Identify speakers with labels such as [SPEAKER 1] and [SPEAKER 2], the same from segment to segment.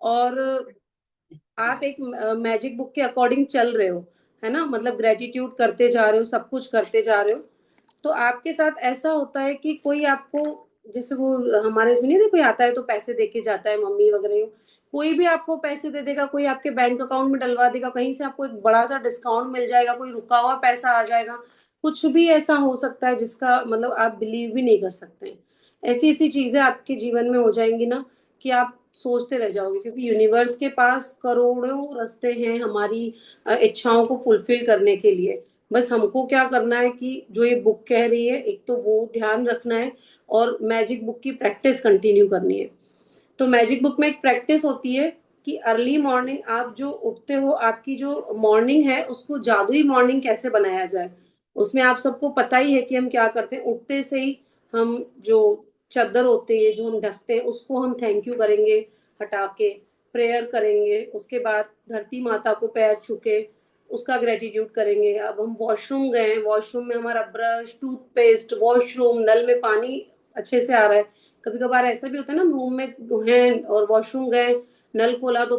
[SPEAKER 1] और आप एक मैजिक बुक के अकॉर्डिंग चल रहे हो, है ना, मतलब ग्रेटिट्यूड करते जा रहे हो, सब कुछ करते जा रहे हो, तो आपके साथ ऐसा होता है कि कोई आपको, जैसे वो हमारे इसमें नहीं ना, कोई आता है तो पैसे दे के जाता है, मम्मी वगैरह, कोई भी आपको पैसे दे देगा, कोई आपके बैंक अकाउंट में डलवा देगा, कहीं से आपको एक बड़ा सा डिस्काउंट मिल जाएगा, कोई रुका हुआ पैसा आ जाएगा, कुछ भी ऐसा हो सकता है जिसका मतलब आप बिलीव भी नहीं कर सकते हैं। ऐसी ऐसी चीजें आपके जीवन में हो जाएंगी ना कि आप सोचते रह जाओगे, क्योंकि यूनिवर्स के पास करोड़ों रास्ते हैं हमारी इच्छाओं को फुलफिल करने के लिए। बस हमको क्या करना है कि जो ये बुक कह रही है, एक तो वो ध्यान रखना है, और मैजिक बुक की प्रैक्टिस कंटिन्यू करनी है। तो मैजिक बुक में एक प्रैक्टिस होती है कि अर्ली मॉर्निंग आप जो उठते हो, आपकी जो मॉर्निंग है उसको जादुई मॉर्निंग कैसे बनाया जाए। उसमें आप सबको पता ही है कि हम क्या करते हैं, उठते से ही हम जो चादर होते हैं जो हम ढकते हैं उसको हम थैंक यू करेंगे, हटा के प्रेयर करेंगे, उसके बाद धरती माता को पैर छू के उसका ग्रेटिट्यूड करेंगे। अब हम वॉशरूम गए, वॉशरूम में हमारा ब्रश, टूथपेस्ट, वॉशरूम, नल में पानी अच्छे से आ रहा है। कभी कभार ऐसा भी होता है ना, हम रूम में हैं और वॉशरूम गए, नल खोला तो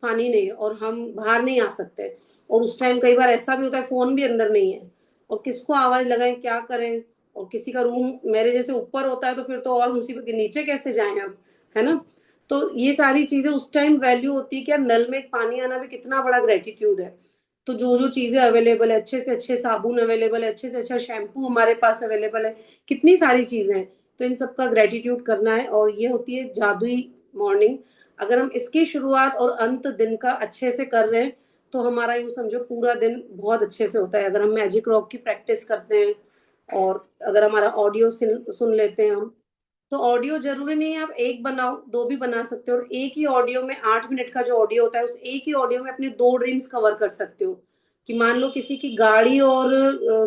[SPEAKER 1] पानी नहीं है और हम बाहर नहीं आ सकते, और उस टाइम कई बार ऐसा भी होता है फोन भी अंदर नहीं है, और किसको आवाज लगाएं, क्या करें, और किसी का रूम मेरे जैसे ऊपर होता है तो फिर तो और मुसीबत के नीचे कैसे जाएं अब, है ना। तो ये सारी चीजें उस टाइम वैल्यू होती है कि यार नल में एक पानी आना भी कितना बड़ा ग्रेटिट्यूड है। तो जो जो चीजें अवेलेबल है, अच्छे से अच्छे साबुन अवेलेबल है, अच्छे से अच्छा शैम्पू हमारे पास अवेलेबल है, कितनी सारी चीजें हैं, तो इन सब का ग्रेटिट्यूड करना है, और ये होती है जादुई मॉर्निंग। अगर हम इसकी शुरुआत और अंत दिन का अच्छे से कर रहे हैं तो हमारा यूं समझो पूरा दिन बहुत अच्छे से होता है। अगर हम मैजिक रॉक की प्रैक्टिस करते हैं, और अगर हमारा ऑडियो सुन लेते हैं हम, तो ऑडियो जरूरी नहीं है आप एक बनाओ, दो भी बना सकते हो, और एक ही ऑडियो में 8 मिनट का जो ऑडियो होता है उस एक ही ऑडियो में अपने दो ड्रीम्स कवर कर सकते हो। कि मान लो किसी की गाड़ी और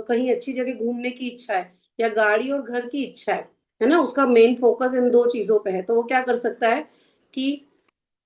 [SPEAKER 1] कहीं अच्छी जगह घूमने की इच्छा है, या गाड़ी और घर की इच्छा है ना, उसका मेन फोकस इन दो चीजों पे है, तो वो क्या कर सकता है कि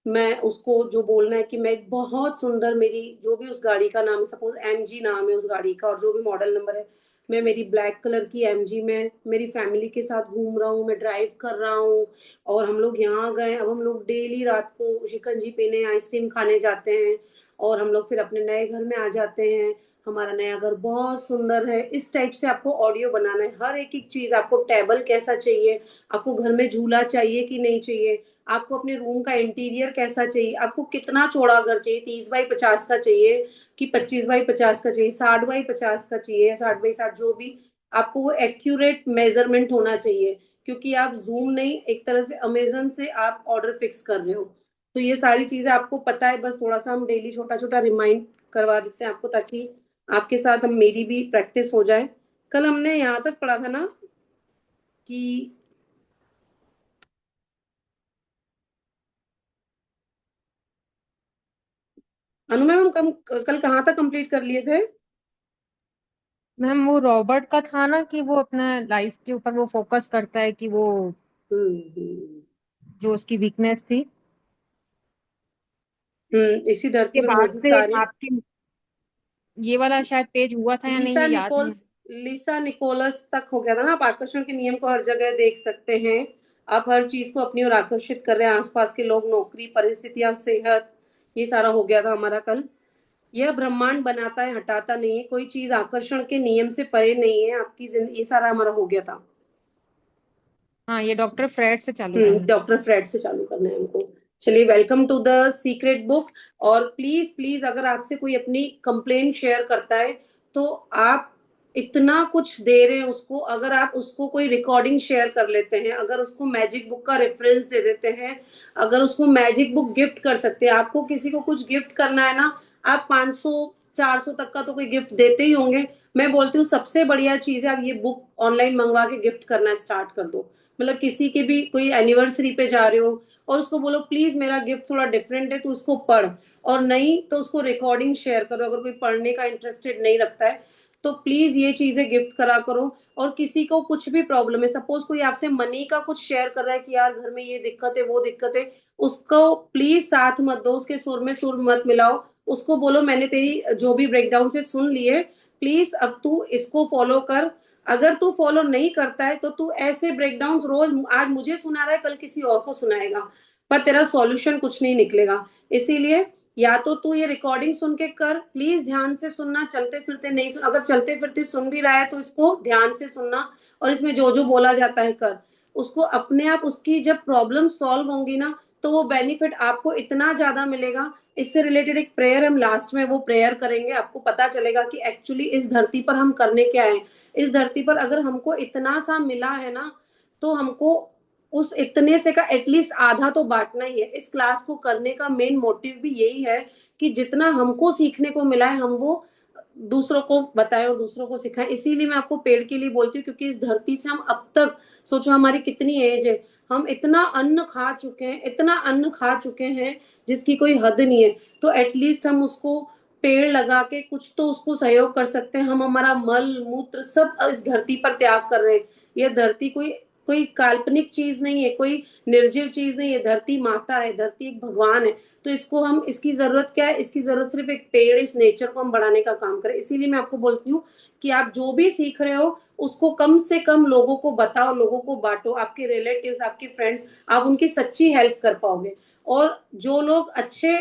[SPEAKER 1] मैं उसको जो बोलना है कि मैं एक बहुत सुंदर, मेरी जो भी उस गाड़ी का नाम है, सपोज एमजी नाम है उस गाड़ी का और जो भी मॉडल नंबर है, मैं मेरी ब्लैक कलर की एमजी में मेरी फैमिली के साथ घूम रहा हूँ, मैं ड्राइव कर रहा हूँ, और हम लोग यहाँ गए, अब हम लोग डेली रात को शिकंजी पीने, आइसक्रीम खाने जाते हैं, और हम लोग फिर अपने नए घर में आ जाते हैं, हमारा नया घर बहुत सुंदर है। इस टाइप से आपको ऑडियो बनाना है, हर एक एक चीज, आपको टेबल कैसा चाहिए, आपको घर में झूला चाहिए कि नहीं चाहिए, आपको अपने रूम का इंटीरियर कैसा चाहिए, आपको कितना चौड़ा घर चाहिए, 30 बाई 50 का चाहिए कि 25 बाई 50 का चाहिए, 60 बाई 50 का चाहिए, 60 बाई 60, जो भी, आपको वो एक्यूरेट मेजरमेंट होना चाहिए, क्योंकि आप जूम नहीं, एक तरह से अमेजन से आप ऑर्डर फिक्स कर रहे हो। तो ये सारी चीजें आपको पता है, बस थोड़ा सा हम डेली छोटा छोटा रिमाइंड करवा देते हैं आपको, ताकि आपके साथ हम मेरी भी प्रैक्टिस हो जाए। कल हमने यहाँ तक पढ़ा था ना कि, अनु मैम, हम कल कहाँ तक कंप्लीट कर लिए थे।
[SPEAKER 2] मैम वो रॉबर्ट का था ना कि वो अपना लाइफ के ऊपर वो फोकस करता है कि वो
[SPEAKER 1] हम्म।
[SPEAKER 2] जो उसकी वीकनेस थी।
[SPEAKER 1] इसी धरती
[SPEAKER 2] के
[SPEAKER 1] पर
[SPEAKER 2] बाद
[SPEAKER 1] मौजूद
[SPEAKER 2] से
[SPEAKER 1] सारी,
[SPEAKER 2] आपकी ये वाला शायद पेज हुआ था या नहीं
[SPEAKER 1] लीसा
[SPEAKER 2] ये याद नहीं।
[SPEAKER 1] निकोल्स लीसा निकोलस तक हो गया था ना। आप आकर्षण के नियम को हर जगह देख सकते हैं, आप हर चीज को अपनी ओर आकर्षित कर रहे हैं, आसपास के लोग, नौकरी, परिस्थितियां, सेहत, ये सारा हो गया था हमारा कल। यह ब्रह्मांड बनाता है, हटाता नहीं है, कोई चीज आकर्षण के नियम से परे नहीं है आपकी जिंदगी, ये सारा हमारा हो गया था।
[SPEAKER 2] हाँ ये डॉक्टर फ्रेड से चालू करना है।
[SPEAKER 1] डॉक्टर फ्रेड से चालू करना है हमको। चलिए, welcome to the secret book. और प्लीज प्लीज, अगर आपसे कोई अपनी कंप्लेंट शेयर करता है तो आप इतना कुछ दे रहे हैं उसको, अगर आप उसको कोई रिकॉर्डिंग शेयर कर लेते हैं, अगर उसको मैजिक बुक का रेफरेंस दे देते हैं, अगर उसको मैजिक बुक गिफ्ट कर सकते हैं, आपको किसी को कुछ गिफ्ट करना है ना, आप 500 400 तक का तो कोई गिफ्ट देते ही होंगे। मैं बोलती हूँ सबसे बढ़िया चीज है, आप ये बुक ऑनलाइन मंगवा के गिफ्ट करना स्टार्ट कर दो। मतलब किसी के भी कोई एनिवर्सरी पे जा रहे हो और उसको बोलो प्लीज मेरा गिफ्ट थोड़ा डिफरेंट है, तो उसको पढ़, और नहीं तो उसको रिकॉर्डिंग शेयर करो, अगर कोई पढ़ने का इंटरेस्टेड नहीं रखता है तो प्लीज ये चीजें गिफ्ट करा करो। और किसी को कुछ भी प्रॉब्लम है, सपोज कोई आपसे मनी का कुछ शेयर कर रहा है कि यार घर में ये दिक्कत है वो दिक्कत है, उसको प्लीज साथ मत दो, उसके सुर में सुर मत मिलाओ, उसको बोलो मैंने तेरी जो भी ब्रेकडाउन से सुन लिए, प्लीज अब तू इसको फॉलो कर। अगर तू फॉलो नहीं करता है तो तू ऐसे ब्रेकडाउन रोज आज मुझे सुना रहा है, कल किसी और को सुनाएगा। पर तेरा सॉल्यूशन कुछ नहीं निकलेगा। इसीलिए या तो तू ये रिकॉर्डिंग सुन के कर, प्लीज ध्यान से सुनना, चलते फिरते नहीं सुन, अगर चलते फिरते सुन भी रहा है तो इसको ध्यान से सुनना, और इसमें जो जो बोला जाता है कर उसको अपने आप। उसकी जब प्रॉब्लम सॉल्व होंगी ना, तो वो बेनिफिट आपको इतना ज्यादा मिलेगा। इससे रिलेटेड एक प्रेयर हम लास्ट में वो प्रेयर करेंगे, आपको पता चलेगा कि एक्चुअली इस धरती पर हम करने क्या है। इस धरती पर अगर हमको इतना सा मिला है ना, तो हमको उस इतने से का एटलीस्ट आधा तो बांटना ही है। इस क्लास को करने का मेन मोटिव भी यही है कि जितना हमको सीखने को मिला है हम वो दूसरों को बताएं और दूसरों को सिखाएं। इसीलिए मैं आपको पेड़ के लिए बोलती हूँ, क्योंकि इस धरती से हम अब तक, सोचो हमारी कितनी एज है, हम इतना अन्न खा चुके हैं, इतना अन्न खा चुके हैं जिसकी कोई हद नहीं है। तो एटलीस्ट हम उसको पेड़ लगा के कुछ तो उसको सहयोग कर सकते हैं। हम हमारा मल मूत्र सब इस धरती पर त्याग कर रहे हैं। यह धरती कोई कोई काल्पनिक चीज नहीं है, कोई निर्जीव चीज नहीं है, धरती माता है, धरती एक भगवान है। तो इसको हम, इसकी जरूरत क्या है, इसकी जरूरत सिर्फ एक पेड़, इस नेचर को हम बढ़ाने का काम करें। इसीलिए मैं आपको बोलती हूँ कि आप जो भी सीख रहे हो उसको कम से कम लोगों को बताओ, लोगों को बांटो, आपके रिलेटिव्स, आपके फ्रेंड्स, आप उनकी सच्ची हेल्प कर पाओगे। और जो लोग अच्छे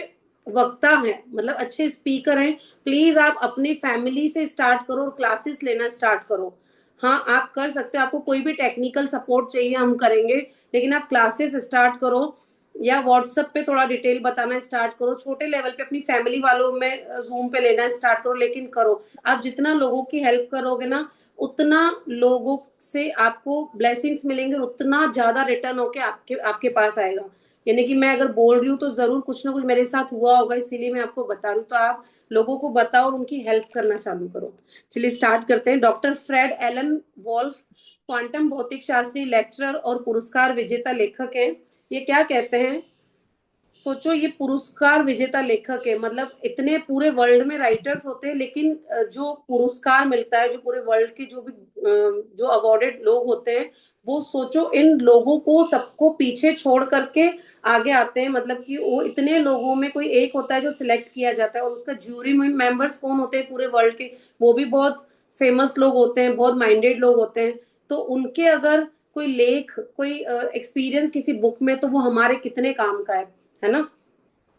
[SPEAKER 1] वक्ता हैं, मतलब अच्छे स्पीकर हैं, प्लीज आप अपनी फैमिली से स्टार्ट करो और क्लासेस लेना स्टार्ट करो। हाँ आप कर सकते हो, आपको कोई भी टेक्निकल सपोर्ट चाहिए हम करेंगे, लेकिन आप क्लासेस स्टार्ट करो या व्हाट्सएप पे थोड़ा डिटेल बताना स्टार्ट करो, छोटे लेवल पे अपनी फैमिली वालों में जूम पे लेना स्टार्ट करो, लेकिन करो। आप जितना लोगों की हेल्प करोगे ना, उतना लोगों से आपको ब्लेसिंग्स मिलेंगे और उतना ज्यादा रिटर्न होके आपके आपके पास आएगा। यानी कि मैं अगर बोल रही हूँ तो जरूर कुछ ना कुछ मेरे साथ हुआ होगा, इसीलिए मैं आपको बता रही हूँ। तो आप लोगों को बताओ और उनकी हेल्प करना चालू करो। चलिए स्टार्ट करते हैं। Doctor Fred Alan Wolf quantum भौतिक शास्त्री, लेक्चरर और पुरस्कार विजेता लेखक हैं। ये क्या कहते हैं, सोचो ये पुरस्कार विजेता लेखक है, मतलब इतने पूरे वर्ल्ड में राइटर्स होते हैं, लेकिन जो पुरस्कार मिलता है, जो पूरे वर्ल्ड के जो भी जो अवार्डेड लोग होते हैं, वो सोचो इन लोगों को सबको पीछे छोड़ करके आगे आते हैं। मतलब कि वो इतने लोगों में कोई एक होता है जो सिलेक्ट किया जाता है, और उसका ज्यूरी मेंबर्स कौन होते हैं पूरे वर्ल्ड के, वो भी बहुत फेमस लोग होते हैं, बहुत माइंडेड लोग होते हैं। तो उनके अगर कोई लेख, कोई एक्सपीरियंस किसी बुक में, तो वो हमारे कितने काम का है ना।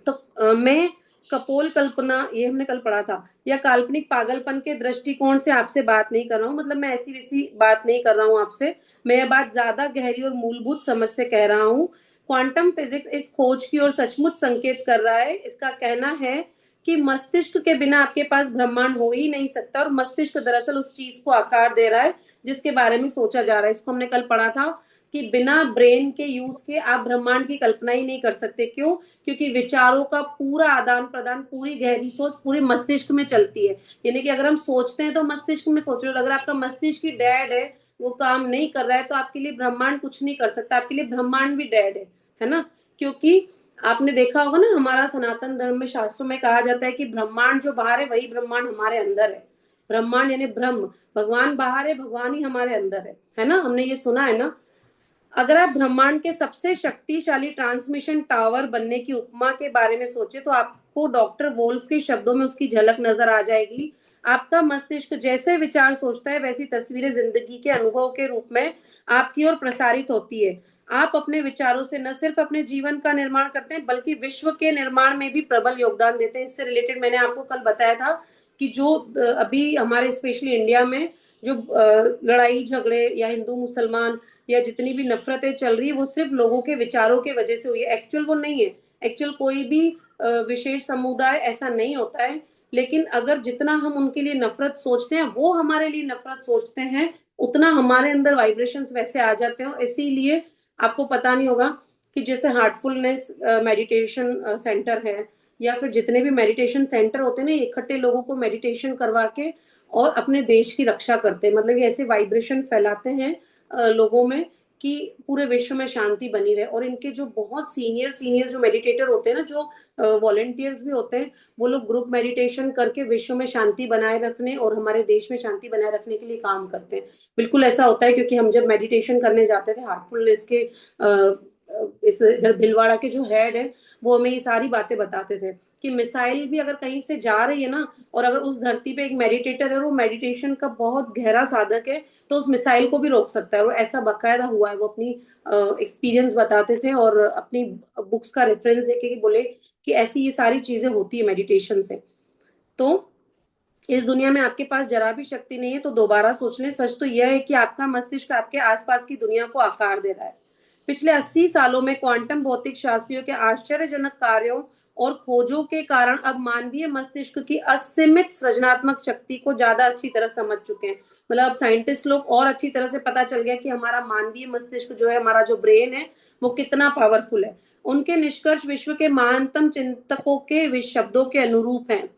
[SPEAKER 1] तो मैं कपोल कल्पना, ये हमने कल पढ़ा था, या काल्पनिक पागलपन के दृष्टिकोण से आपसे बात नहीं कर रहा हूँ, मतलब मैं ऐसी वैसी बात नहीं कर रहा हूँ आपसे। मैं ये बात ज्यादा गहरी और मूलभूत समझ से कह रहा हूँ। क्वांटम फिजिक्स इस खोज की ओर सचमुच संकेत कर रहा है। इसका कहना है कि मस्तिष्क के बिना आपके पास ब्रह्मांड हो ही नहीं सकता, और मस्तिष्क दरअसल उस चीज को आकार दे रहा है जिसके बारे में सोचा जा रहा है। इसको हमने कल पढ़ा था कि बिना ब्रेन के यूज के आप ब्रह्मांड की कल्पना ही नहीं कर सकते। क्यों? क्योंकि विचारों का पूरा आदान प्रदान, पूरी गहरी सोच पूरे मस्तिष्क में चलती है। यानी कि अगर हम सोचते हैं तो मस्तिष्क में सोच रहे हो, अगर आपका मस्तिष्क ही डेड है, वो काम नहीं कर रहा है, तो आपके लिए ब्रह्मांड कुछ नहीं कर सकता, आपके लिए ब्रह्मांड भी डेड है ना। क्योंकि आपने देखा होगा ना, हमारा सनातन धर्म में शास्त्रों में कहा जाता है कि ब्रह्मांड जो बाहर है वही ब्रह्मांड हमारे अंदर है। ब्रह्मांड यानी ब्रह्म, भगवान बाहर है, भगवान ही हमारे अंदर है ना, हमने ये सुना है ना। अगर आप ब्रह्मांड के सबसे शक्तिशाली ट्रांसमिशन टावर बनने की उपमा के बारे में सोचे, तो आपको डॉक्टर वोल्फ के शब्दों में उसकी झलक नजर आ जाएगी। आपका मस्तिष्क जैसे विचार सोचता है, वैसी तस्वीरें जिंदगी के अनुभव के रूप में आपकी ओर प्रसारित होती है। आप अपने विचारों से न सिर्फ अपने जीवन का निर्माण करते हैं, बल्कि विश्व के निर्माण में भी प्रबल योगदान देते हैं। इससे रिलेटेड मैंने आपको कल बताया था कि जो अभी हमारे स्पेशली इंडिया में जो लड़ाई झगड़े या हिंदू मुसलमान या जितनी भी नफरतें चल रही है, वो सिर्फ लोगों के विचारों के वजह से हुई है। एक्चुअल वो नहीं है। एक्चुअल कोई भी विशेष समुदाय ऐसा नहीं होता है, लेकिन अगर जितना हम उनके लिए नफरत सोचते हैं, वो हमारे लिए नफरत सोचते हैं, उतना हमारे अंदर वाइब्रेशंस वैसे आ जाते हैं। और इसीलिए आपको पता नहीं होगा कि जैसे हार्टफुलनेस मेडिटेशन सेंटर है, या फिर जितने भी मेडिटेशन सेंटर होते हैं ना, इकट्ठे लोगों को मेडिटेशन करवा के और अपने देश की रक्षा करते हैं। मतलब ये ऐसे वाइब्रेशन फैलाते हैं लोगों में कि पूरे विश्व में शांति बनी रहे। और इनके जो बहुत सीनियर सीनियर जो मेडिटेटर होते हैं ना, जो वॉलेंटियर्स भी होते हैं, वो लोग ग्रुप मेडिटेशन करके विश्व में शांति बनाए रखने और हमारे देश में शांति बनाए रखने के लिए काम करते हैं। बिल्कुल ऐसा होता है, क्योंकि हम जब मेडिटेशन करने जाते थे हार्टफुलनेस के इस इधर भीलवाड़ा के जो हेड है वो हमें ये सारी बातें बताते थे कि मिसाइल भी अगर कहीं से जा रही है ना, और अगर उस धरती पे एक मेडिटेटर है और वो मेडिटेशन का बहुत गहरा साधक है, तो उस मिसाइल को भी रोक सकता है। वो ऐसा बकायदा हुआ है, वो अपनी एक्सपीरियंस बताते थे और अपनी बुक्स का रेफरेंस देके कि बोले कि ऐसी ये सारी चीजें होती है मेडिटेशन से। तो इस दुनिया में आपके पास जरा भी शक्ति नहीं है तो दोबारा सोच लें। सच तो यह है कि आपका मस्तिष्क आपके आसपास की दुनिया को आकार दे रहा है। पिछले 80 सालों में क्वांटम भौतिक शास्त्रियों के आश्चर्यजनक कार्यों और खोजों के कारण अब मानवीय मस्तिष्क की असीमित सृजनात्मक शक्ति को ज्यादा अच्छी तरह समझ चुके हैं। मतलब अब साइंटिस्ट लोग और अच्छी तरह से पता चल गया कि हमारा मानवीय मस्तिष्क जो है, हमारा जो ब्रेन है, वो कितना पावरफुल है। उनके निष्कर्ष विश्व के महानतम चिंतकों के शब्दों के अनुरूप हैं।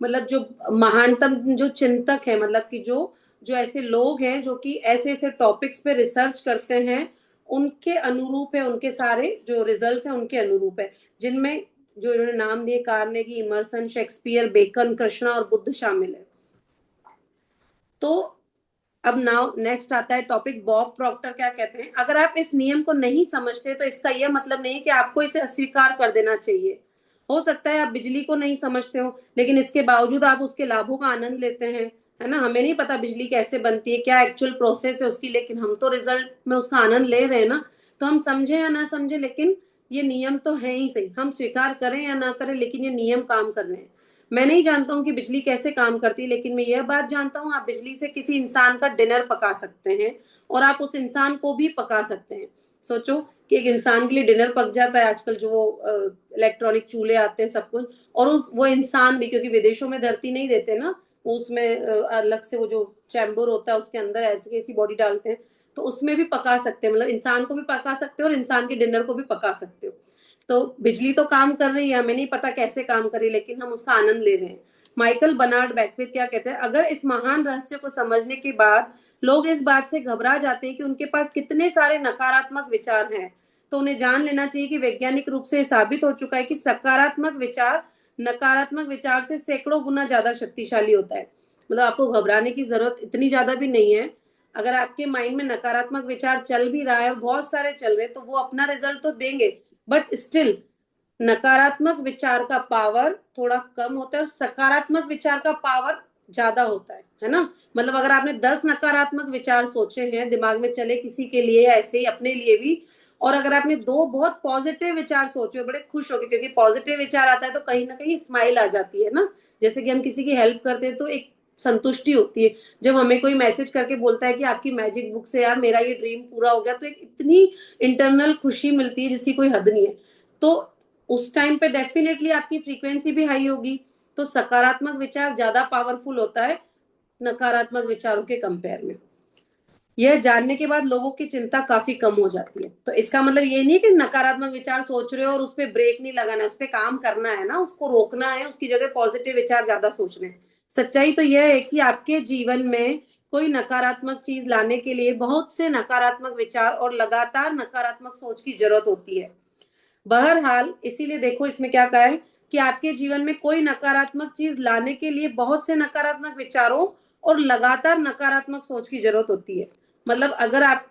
[SPEAKER 1] मतलब जो महानतम जो चिंतक है, मतलब कि जो जो ऐसे लोग हैं जो कि ऐसे ऐसे टॉपिक्स पे रिसर्च करते हैं, उनके अनुरूप है, उनके सारे जो रिजल्ट्स हैं उनके अनुरूप है। जिनमें जो इन्होंने नाम दिए, Carnegie, Emerson, Shakespeare, Bacon, Krishna और बुद्ध शामिल है। तो अब नाउ नेक्स्ट आता है टॉपिक, बॉब प्रॉक्टर क्या कहते हैं। अगर आप इस नियम को नहीं समझते तो इसका यह मतलब नहीं कि आपको इसे अस्वीकार कर देना चाहिए। हो सकता है आप बिजली को नहीं समझते हो, लेकिन इसके बावजूद आप उसके लाभों का आनंद लेते हैं, है ना। हमें नहीं पता बिजली कैसे बनती है, क्या एक्चुअल प्रोसेस है उसकी, लेकिन हम तो रिजल्ट में उसका आनंद ले रहे हैं ना। तो हम समझे या ना समझे, लेकिन ये नियम तो है ही सही। हम स्वीकार करें या ना करें, लेकिन ये नियम काम कर रहे हैं। मैं नहीं जानता हूँ कि बिजली कैसे काम करती है, लेकिन मैं यह बात जानता हूँ, आप बिजली से किसी इंसान का डिनर पका सकते हैं और आप उस इंसान को भी पका सकते हैं। सोचो कि एक इंसान के लिए डिनर पक जाता है आजकल, जो वो इलेक्ट्रॉनिक चूल्हे आते हैं सब कुछ, और उस वो इंसान भी, क्योंकि विदेशों में धरती नहीं देते ना, वो उसमें अलग से वो जो चैम्बर होता है उसके अंदर ऐसी ऐसी बॉडी डालते हैं, तो उसमें भी पका सकते हैं। मतलब इंसान को भी पका सकते हो और इंसान के डिनर को भी पका सकते हो। तो बिजली तो काम कर रही है, हमें नहीं पता कैसे काम कर रही है, लेकिन हम उसका आनंद ले रहे हैं। माइकल बनार्ड बैकविथ क्या कहते हैं, अगर इस महान रहस्य को समझने के बाद लोग इस बात से घबरा जाते हैं कि उनके पास कितने सारे नकारात्मक विचार हैं, तो उन्हें जान लेना चाहिए कि वैज्ञानिक रूप से साबित हो चुका है कि सकारात्मक विचार नकारात्मक विचार से सैकड़ों गुना ज्यादा शक्तिशाली होता है। मतलब आपको घबराने की जरूरत इतनी ज्यादा भी नहीं है। अगर आपके माइंड में नकारात्मक विचार चल भी रहा है और बहुत सारे चल रहे हैं, तो वो अपना रिजल्ट तो देंगे, बट स्टिल नकारात्मक विचार का पावर थोड़ा कम होता है और सकारात्मक विचार का पावर ज्यादा होता है ना। मतलब अगर आपने 10 नकारात्मक विचार सोचे हैं दिमाग में चले किसी के लिए या ऐसे ही अपने लिए भी, और अगर आपने दो बहुत पॉजिटिव विचार सोचे हो, बड़े खुश हो गए, क्योंकि पॉजिटिव विचार आता है तो कहीं ना कहीं स्माइल आ जाती है ना। जैसे कि हम किसी की हेल्प करते हैं तो एक संतुष्टि होती है। जब हमें कोई मैसेज करके बोलता है कि आपकी मैजिक बुक से यार मेरा ये ड्रीम पूरा हो गया, तो एक इतनी इंटरनल खुशी मिलती है जिसकी कोई हद नहीं है। तो उस टाइम पे डेफिनेटली आपकी फ्रीक्वेंसी भी हाई होगी। तो सकारात्मक विचार ज्यादा पावरफुल होता है नकारात्मक विचारों के कंपेयर में। यह जानने के बाद लोगों की चिंता काफी कम हो जाती है। तो इसका मतलब ये नहीं कि नकारात्मक विचार सोच रहे हो और उस पर ब्रेक नहीं लगाना है, उस पर काम करना है ना, उसको रोकना है, उसकी जगह पॉजिटिव विचार ज्यादा सोचने हैं। सच्चाई तो यह है कि आपके जीवन में कोई नकारात्मक चीज लाने के लिए बहुत से नकारात्मक विचार और लगातार नकारात्मक सोच की जरूरत होती है। बहरहाल इसीलिए देखो इसमें क्या कहा है कि आपके जीवन में कोई नकारात्मक चीज लाने के लिए बहुत से नकारात्मक विचारों और लगातार नकारात्मक सोच की जरूरत होती है। मतलब अगर आप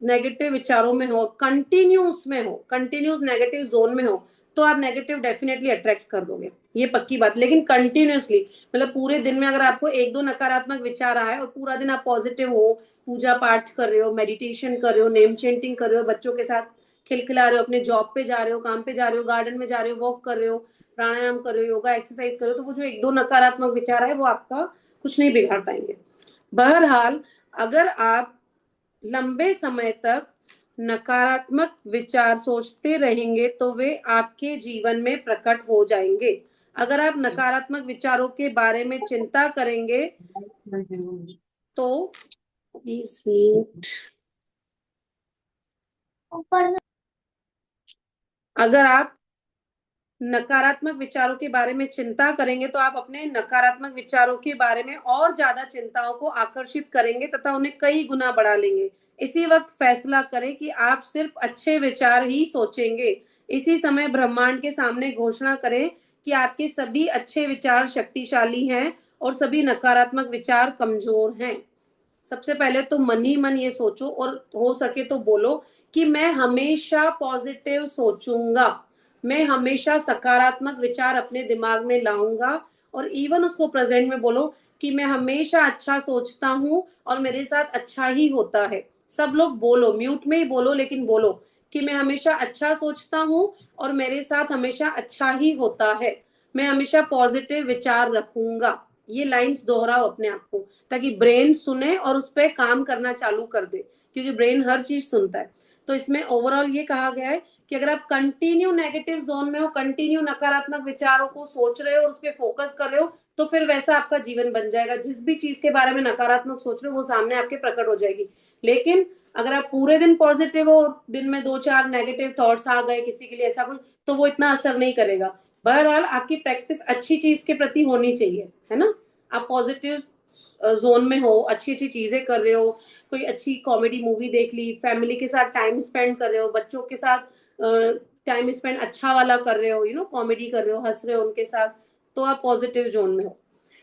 [SPEAKER 1] नेगेटिव विचारों में हो, कंटिन्यूस में हो, कंटिन्यूस नेगेटिव जोन में हो, तो आप नेगेटिव डेफिनेटली अट्रैक्ट कर दोगे, ये पक्की बात। लेकिन कंटिन्यूसली, मतलब पूरे दिन में अगर आपको एक दो नकारात्मक विचार आए और पूरा दिन आप पॉजिटिव हो, पूजा पाठ कर रहे हो, मेडिटेशन कर रहे हो, नेम चेंटिंग कर रहे हो, बच्चों के साथ खिलखिला रहे हो, अपने जॉब पे जा रहे हो, काम पे जा रहे हो, गार्डन में जा रहे हो, वॉक कर रहे हो, प्राणायाम कर रहे हो, योगा एक्सरसाइज कर रहे हो, तो वो जो एक दो नकारात्मक विचार है वो आपका कुछ नहीं बिगाड़ पाएंगे। बहरहाल अगर आप लंबे समय तक नकारात्मक विचार सोचते रहेंगे तो वे आपके जीवन में प्रकट हो जाएंगे। अगर आप नकारात्मक विचारों के बारे में चिंता करेंगे तो 20 मिनट, अगर आप नकारात्मक विचारों के बारे में चिंता करेंगे तो आप अपने नकारात्मक विचारों के बारे में और ज्यादा चिंताओं को आकर्षित करेंगे तथा उन्हें कई गुना बढ़ा लेंगे। इसी वक्त फैसला करें कि आप सिर्फ अच्छे विचार ही सोचेंगे। इसी समय ब्रह्मांड के सामने घोषणा करें कि आपके सभी अच्छे विचार शक्तिशाली हैं और सभी नकारात्मक विचार कमजोर हैं। सबसे पहले तो मन ही मन ये सोचो और हो सके तो बोलो कि मैं हमेशा पॉजिटिव सोचूंगा, मैं हमेशा सकारात्मक विचार अपने दिमाग में लाऊंगा, और इवन उसको प्रेजेंट में बोलो कि मैं हमेशा अच्छा सोचता हूं और मेरे साथ अच्छा ही होता है। सब लोग बोलो, म्यूट में ही बोलो, लेकिन बोलो कि मैं हमेशा अच्छा सोचता हूं और मेरे साथ हमेशा अच्छा ही होता है, मैं हमेशा पॉजिटिव विचार रखूंगा। ये लाइंस दोहराओ अपने आप को, ताकि ब्रेन सुने और उस पर काम करना चालू कर दे, क्योंकि ब्रेन हर चीज सुनता है। तो इसमें ओवरऑल ये कहा गया है कि अगर आप कंटिन्यू नेगेटिव जोन में हो, कंटिन्यू नकारात्मक विचारों को सोच रहे हो और उस पर फोकस कर रहे हो, तो फिर वैसा आपका जीवन बन जाएगा। जिस भी चीज के बारे में नकारात्मक सोच रहे हो वो सामने आपके प्रकट हो जाएगी। लेकिन अगर आप पूरे दिन पॉजिटिव हो, दिन में दो चार नेगेटिव थॉट्स आ गए किसी के लिए ऐसा कुछ, तो वो इतना असर नहीं करेगा। बहरहाल आपकी प्रैक्टिस अच्छी चीज के प्रति होनी चाहिए, है ना। आप पॉजिटिव जोन में हो, अच्छी अच्छी चीजें कर रहे हो, कोई अच्छी कॉमेडी मूवी देख ली, फैमिली के साथ टाइम स्पेंड कर रहे हो, बच्चों के साथ टाइम स्पेंड अच्छा वाला कर रहे हो, कॉमेडी कर रहे हो, हंस रहे हो उनके साथ, तो आप पॉजिटिव जोन में हो।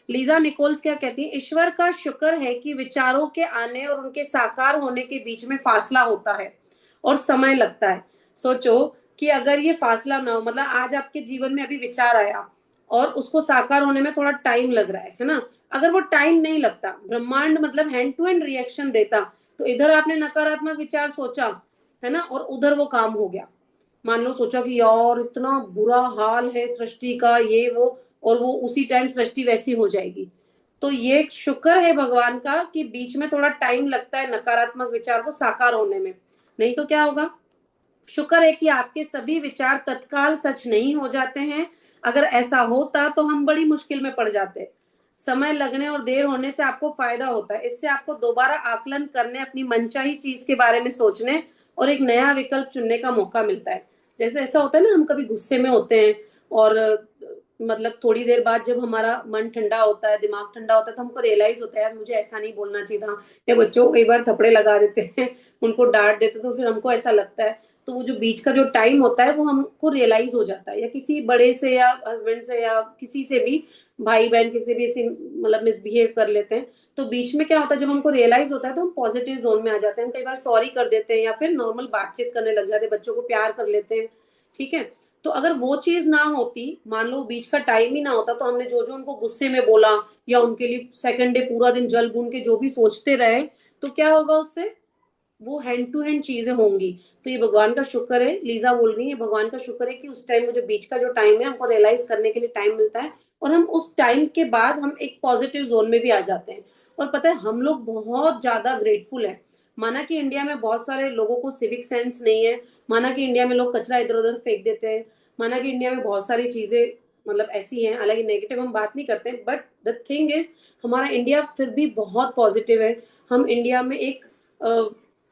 [SPEAKER 1] लीजा निकोल्स क्या कहती है, ईश्वर का शुक्र है कि विचारों के आने और उनके साकार होने के बीच में फासला होता है और समय लगता है। सोचो कि अगर ये फासला ना हो, मतलब आज आपके जीवन में अभी विचार आया और उसको साकार होने में थोड़ा टाइम लग रहा है ना। अगर वो टाइम नहीं लगता, ब्रह्मांड मतलब हैंड टू हैंड रिएक्शन देता, तो इधर आपने नकारात्मक विचार सोचा, है ना, और उधर वो काम हो गया। मान लो सोचा कि यार इतना बुरा हाल है सृष्टि का, ये वो, और वो उसी टाइम सृष्टि वैसी हो जाएगी। तो ये शुक्र है भगवान का कि बीच में थोड़ा टाइम लगता है नकारात्मक विचार को साकार होने में। नहीं तो क्या होगा, शुक्र है कि आपके सभी विचार तत्काल सच नहीं हो जाते हैं। अगर ऐसा होता तो हम बड़ी मुश्किल में पड़ जाते। समय लगने और देर होने से आपको फायदा होता है, इससे आपको दोबारा आकलन करने, अपनी मनचाही चीज के बारे में सोचने और एक नया विकल्प चुनने का मौका मिलता है। जैसे ऐसा होता है ना, हम कभी गुस्से में होते हैं और मतलब थोड़ी देर बाद जब हमारा मन ठंडा होता है, दिमाग ठंडा होता है, तो हमको रियलाइज होता है यार मुझे ऐसा नहीं बोलना चाहिए था। या बच्चों को कई बार थपड़े लगा देते हैं, उनको डांट देते, तो फिर हमको ऐसा लगता है। तो वो जो बीच का जो टाइम होता है वो हमको रियलाइज हो जाता है, या किसी बड़े से या हस्बैंड से या किसी से भी, भाई बहन किसी भी ऐसे मतलब मिसबिहेव कर लेते हैं, तो बीच में क्या होता है, जब हमको रियलाइज होता है तो हम पॉजिटिव जोन में आ जाते हैं, हम कई बार सॉरी कर देते हैं या फिर नॉर्मल बातचीत करने लग जाते हैं, बच्चों को प्यार कर लेते हैं। ठीक है। तो अगर वो चीज ना होती, मान लो बीच का टाइम ही ना होता, तो हमने जो जो उनको गुस्से में बोला या उनके लिए सेकंड डे पूरा दिन जल भून के जो भी सोचते रहे, तो क्या होगा उससे, वो हैंड टू हैंड चीजें होंगी। तो ये भगवान का शुक्र है, लीजा बोल रही है, भगवान का शुक्र है कि उस टाइम में जो बीच का जो टाइम है हमको रियलाइज करने के लिए टाइम मिलता है, और हम उस टाइम के बाद हम एक पॉजिटिव जोन में भी आ जाते हैं। और पता है हम लोग बहुत ज्यादा ग्रेटफुल है। माना कि इंडिया में बहुत सारे लोगों को सिविक सेंस नहीं है, माना कि इंडिया में लोग कचरा इधर उधर फेंक देते हैं, माना कि इंडिया में बहुत सारी चीजें मतलब ऐसी हैं, हालांकि नेगेटिव हम बात नहीं करते, बट द थिंग इज हमारा इंडिया फिर भी बहुत पॉजिटिव है। हम इंडिया में एक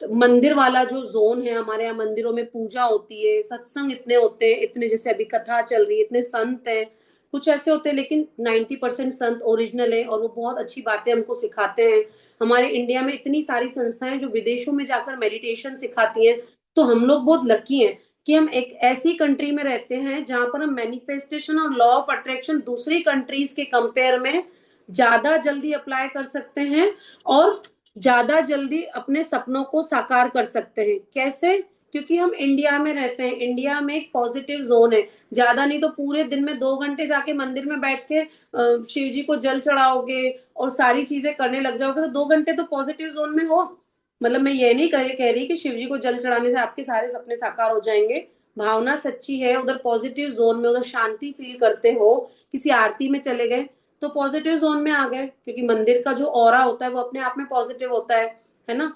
[SPEAKER 1] मंदिर वाला जो जोन है, हमारे यहाँ मंदिरों में पूजा होती है, सत्संग इतने होते हैं, इतने जैसे अभी कथा चल रही है, इतने संत हैं। कुछ ऐसे होते हैं लेकिन 90% संत ओरिजिनल है और वो बहुत अच्छी बातें हमको सिखाते हैं। हमारे इंडिया में इतनी सारी संस्थाएं जो विदेशों में जाकर मेडिटेशन सिखाती हैं। तो हम लोग बहुत लकी हैं कि हम एक ऐसी कंट्री में रहते हैं जहां पर हम मैनिफेस्टेशन और लॉ ऑफ अट्रैक्शन दूसरी कंट्रीज के कंपेयर में ज्यादा जल्दी अप्लाई कर सकते हैं और ज्यादा जल्दी अपने सपनों को साकार कर सकते हैं। कैसे? क्योंकि हम इंडिया में रहते हैं, इंडिया में एक पॉजिटिव जोन है। ज्यादा नहीं तो पूरे दिन में 2 घंटे जाके मंदिर में बैठ के शिव जी को जल चढ़ाओगे और सारी चीजें करने लग जाओगे, तो 2 घंटे तो पॉजिटिव जोन में हो। मतलब मैं ये नहीं कह रही कि शिव जी को जल चढ़ाने से आपके सारे सपने साकार हो जाएंगे। भावना सच्ची है, उधर पॉजिटिव जोन में, उधर शांति फील करते हो, किसी आरती में चले गए तो पॉजिटिव जोन में आ गए, क्योंकि मंदिर का जो ऑरा होता है वो अपने आप में पॉजिटिव होता है ना।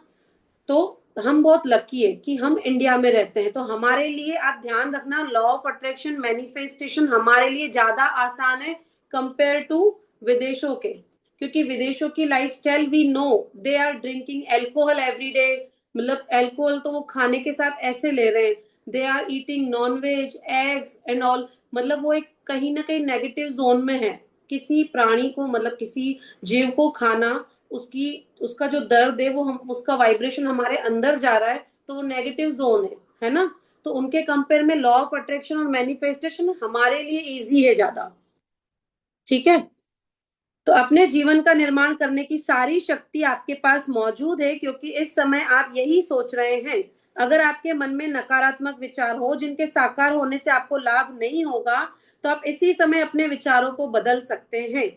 [SPEAKER 1] तो हम बहुत लकी है कि हम इंडिया में रहते हैं। तो हमारे लिए आप ध्यान रखना, लॉ ऑफ अट्रैक्शन मैनिफेस्टेशन हमारे लिए ज्यादा आसान है कंपेयर टू विदेशों के। क्योंकि विदेशों की lifestyle we know, they are drinking alcohol every day, मतलब एल्कोहल तो वो खाने के साथ ऐसे ले रहे हैं, they are eating non veg eggs and all. मतलब वो एक कहीं ना कहीं नेगेटिव जोन में है। किसी प्राणी को मतलब किसी जीव को खाना, उसकी उसका जो दर्द है वो हम उसका वाइब्रेशन हमारे अंदर जा रहा है, तो वो नेगेटिव जोन है ना। तो उनके कंपेयर में लॉ ऑफ अट्रैक्शन और मैनिफेस्टेशन हमारे लिए इजी है ज्यादा। ठीक है। तो अपने जीवन का निर्माण करने की सारी शक्ति आपके पास मौजूद है, क्योंकि इस समय आप यही सोच रहे हैं। अगर आपके मन में नकारात्मक विचार हो जिनके साकार होने से आपको लाभ नहीं होगा, तो आप इसी समय अपने विचारों को बदल सकते हैं।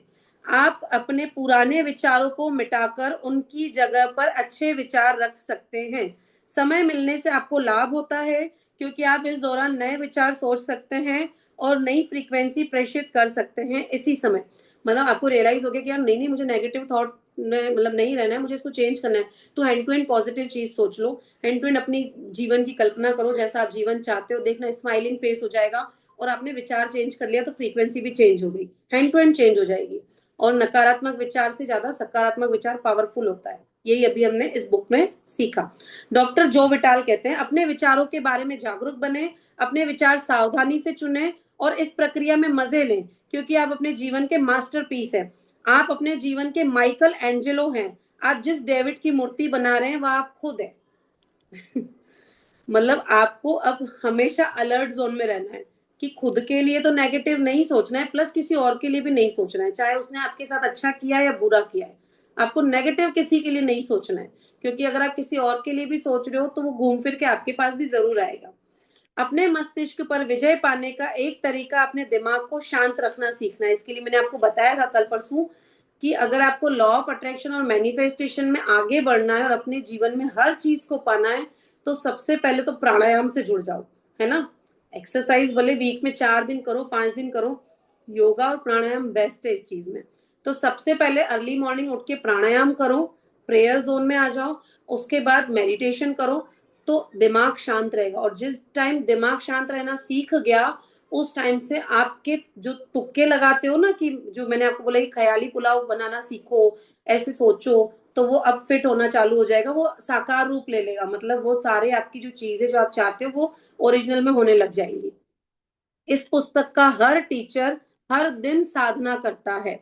[SPEAKER 1] आप अपने पुराने विचारों को मिटाकर उनकी जगह पर अच्छे विचार रख सकते हैं। समय मिलने से आपको लाभ होता है, क्योंकि आप इस दौरान नए विचार सोच सकते हैं और नई फ्रीक्वेंसी प्रेषित कर सकते हैं इसी समय। मतलब आपको रियलाइज हो गया कि यार नहीं नहीं, मुझे नेगेटिव थॉट में मतलब नहीं रहना है, मुझे इसको चेंज करना है, तो हैंड टू हैंड पॉजिटिव चीज सोच लो। हैंड टू हैंड अपनी जीवन की कल्पना करो, जैसा आप जीवन चाहते हो, देखना स्माइलिंग फेस हो जाएगा। और आपने विचार चेंज कर लिया तो फ्रीक्वेंसी भी चेंज हो गई, हैंड टू हैंड चेंज हो जाएगी। और नकारात्मक विचार से ज्यादा सकारात्मक विचार पावरफुल होता है, यही अभी हमने इस बुक में सीखा। डॉक्टर जो विटाल कहते हैं, अपने विचारों के बारे में जागरूक बने, अपने विचार सावधानी से चुने और इस प्रक्रिया में मजे लें, क्योंकि आप अपने जीवन के मास्टरपीस हैं। आप अपने जीवन के माइकल एंजेलो हैं। आप जिस डेविड की मूर्ति बना रहे हैं वह आप खुद है। मतलब आपको अब हमेशा अलर्ट जोन में रहना है कि खुद के लिए तो नेगेटिव नहीं सोचना है, प्लस किसी और के लिए भी नहीं सोचना है, चाहे उसने आपके साथ अच्छा किया या बुरा किया है। आपको नेगेटिव किसी के लिए नहीं सोचना है, क्योंकि अगर आप किसी और के लिए भी सोच रहे हो तो वो घूम फिर के आपके पास भी जरूर आएगा। अपने मस्तिष्क पर विजय पाने का एक तरीका अपने दिमाग को शांत रखना सीखना है। इसके लिए मैंने आपको बताया था कल परसों कि अगर आपको लॉ ऑफ अट्रैक्शन और मैनिफेस्टेशन में आगे बढ़ना है और अपने जीवन में हर चीज को पाना है, तो सबसे पहले तो प्राणायाम से जुड़ जाओ, है ना। एक्सरसाइज भले वीक में 4 दिन करो, 5 दिन करो, योगा और प्राणायाम बेस्ट है इस चीज में। तो सबसे पहले अर्ली मॉर्निंग उठ के प्राणायाम करो, प्रेयर जोन में आ जाओ, उसके बाद मेडिटेशन करो, तो दिमाग शांत रहेगा। और जिस टाइम दिमाग शांत रहना सीख गया, उस टाइम से आपके जो तुक्के लगाते हो ना, कि जो मैंने आपको बोला कि ख्याली पुलाव बनाना सीखो, ऐसे सोचो, तो वो अब फिट होना चालू हो जाएगा, वो साकार रूप ले लेगा। मतलब वो सारे आपकी जो चीजें जो आप चाहते हो वो ओरिजिनल में होने लग जाएंगी। इस पुस्तक का हर टीचर हर दिन साधना करता है।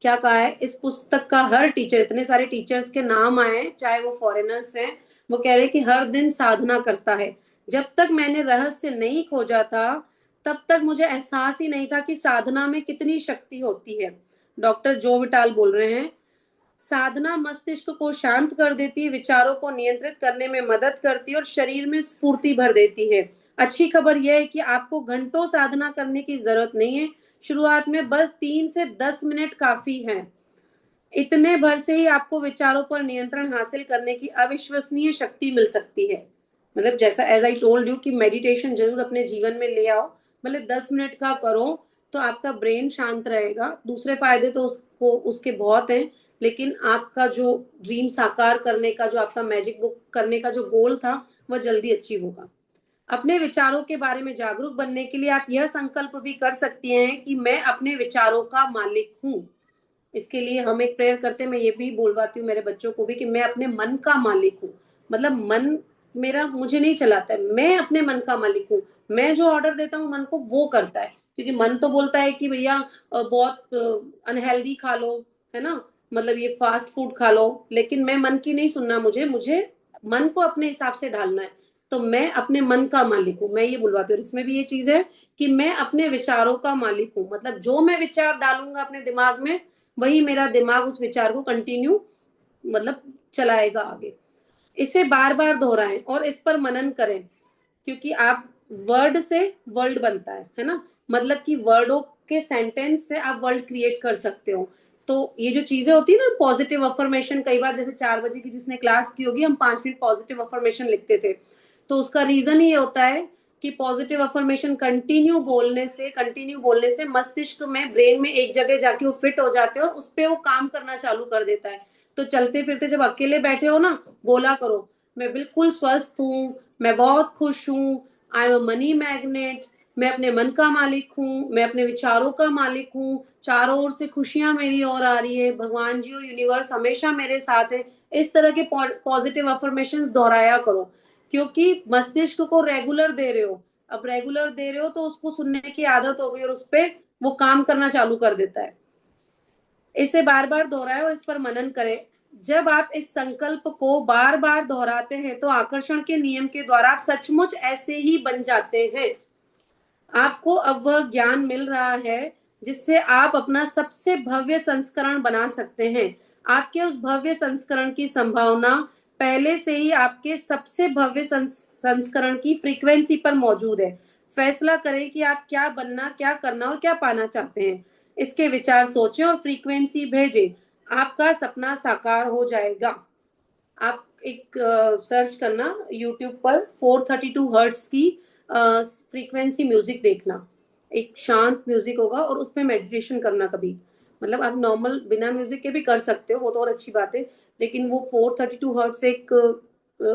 [SPEAKER 1] क्या कहा है, इस पुस्तक का हर टीचर, इतने सारे टीचर्स के नाम आए हैं, चाहे वो फॉरेनर्स हैं, वो कह रहे हैं कि हर दिन साधना करता है। जब तक मैंने रहस्य नहीं खोजा था, तब तक मुझे एहसास ही नहीं था कि साधना में कितनी शक्ति होती है। डॉक्टर जो विटाल बोल रहे हैं, साधना मस्तिष्क को शांत कर देती है, विचारों को नियंत्रित करने में मदद करती है और शरीर में स्फूर्ति भर देती है। अच्छी खबर यह है कि आपको घंटों साधना करने की जरूरत नहीं है। शुरुआत में बस 3 से 10 मिनट काफी है। इतने भर से ही आपको विचारों पर नियंत्रण हासिल करने की अविश्वसनीय शक्ति मिल सकती है। मतलब जैसा एज आई टोल्ड यू कि मेडिटेशन जरूर अपने जीवन में ले आओ, मतलब 10 मिनट का करो, तो आपका ब्रेन शांत रहेगा। दूसरे फायदे तो उसको उसके बहुत हैं, लेकिन आपका जो ड्रीम साकार करने का, जो आपका मैजिक बुक करने का जो गोल था, वह जल्दी अचीव होगा। अपने विचारों के बारे में जागरूक बनने के लिए आप यह संकल्प भी कर सकती हैं कि मैं अपने विचारों का मालिक हूँ। इसके लिए हम एक प्रेयर करते हैं, मैं ये भी बोलवाती हूँ मेरे बच्चों को भी कि मैं अपने मन का मालिक हूँ। मतलब मन मेरा मुझे नहीं चलाता है, मैं अपने मन का मालिक हूँ। मैं जो ऑर्डर देता हूँ मन को वो करता है, क्योंकि मन तो बोलता है कि भैया बहुत अनहेल्दी खा लो, है ना, मतलब ये फास्ट फूड खा लो, लेकिन मैं मन की नहीं सुनना, मुझे मुझे मन को अपने हिसाब से ढालना है। तो मैं अपने मन का मालिक हूँ, मैं ये बुलवाती हूँ। इसमें भी ये चीज है कि मैं अपने विचारों का मालिक हूँ, मतलब जो मैं विचार डालूंगा अपने दिमाग में, वही मेरा दिमाग उस विचार को कंटिन्यू मतलब चलाएगा आगे। इसे बार बार दोहराएं और इस पर मनन करें, क्योंकि आप वर्ड से वर्ल्ड बनता है ना। मतलब कि वर्डों के सेंटेंस से आप वर्ल्ड क्रिएट कर सकते हो। तो ये जो चीजें होती है ना, पॉजिटिव अफर्मेशन, कई बार जैसे 4 बजे की जिसने क्लास की होगी, हम 5 मिनट पॉजिटिव अफर्मेशन लिखते थे। तो उसका रीजन ये होता है कि पॉजिटिव अफर्मेशन कंटिन्यू बोलने से मस्तिष्क में, ब्रेन में एक जगह जाके वो फिट हो जाते हैं और उस पर वो काम करना चालू कर देता है। तो चलते फिरते जब अकेले बैठे हो ना, बोला करो, मैं बिल्कुल स्वस्थ हूँ, मैं बहुत खुश हूँ, I am a money magnet, मैं अपने मन का मालिक हूँ, मैं अपने विचारों का मालिक हूँ, चारों ओर से खुशियां मेरी ओर आ रही है, भगवान जी और यूनिवर्स हमेशा मेरे साथ है। इस तरह के पॉजिटिव अफर्मेशन दोहराया करो, क्योंकि मस्तिष्क को रेगुलर दे रहे हो। अब रेगुलर दे रहे हो तो उसको सुनने की आदत हो गई और उस पर वो काम करना चालू कर देता है। इसे बार बार दोहराएं और इस पर मनन करें। जब आप इस संकल्प को बार बार दोहराते हैं तो आकर्षण के नियम के द्वारा आप सचमुच ऐसे ही बन जाते हैं। आपको अब वह ज्ञान मिल रहा है जिससे आप अपना सबसे भव्य संस्करण बना सकते हैं। आपके उस भव्य संस्करण की संभावना पहले से ही आपके सबसे भव्य संस्करण की फ्रीक्वेंसी पर मौजूद है। फैसला करें कि आप क्या बनना, क्या करना और क्या पाना चाहते हैं। इसके विचार सोचें और फ्रीक्वेंसी भेजें। आपका सपना साकार हो जाएगा। आप एक सर्च करना यूट्यूब पर 432 हर्ट्स की फ्रीक्वेंसी म्यूजिक देखना। एक शांत म्यूजिक होगा और उसमें मेडिटेशन करना कभी। मतलब आप नॉर्मल बिना म्यूजिक के भी कर सकते हो, वो तो और अच्छी बात है। लेकिन वो 432 हर्ट्स एक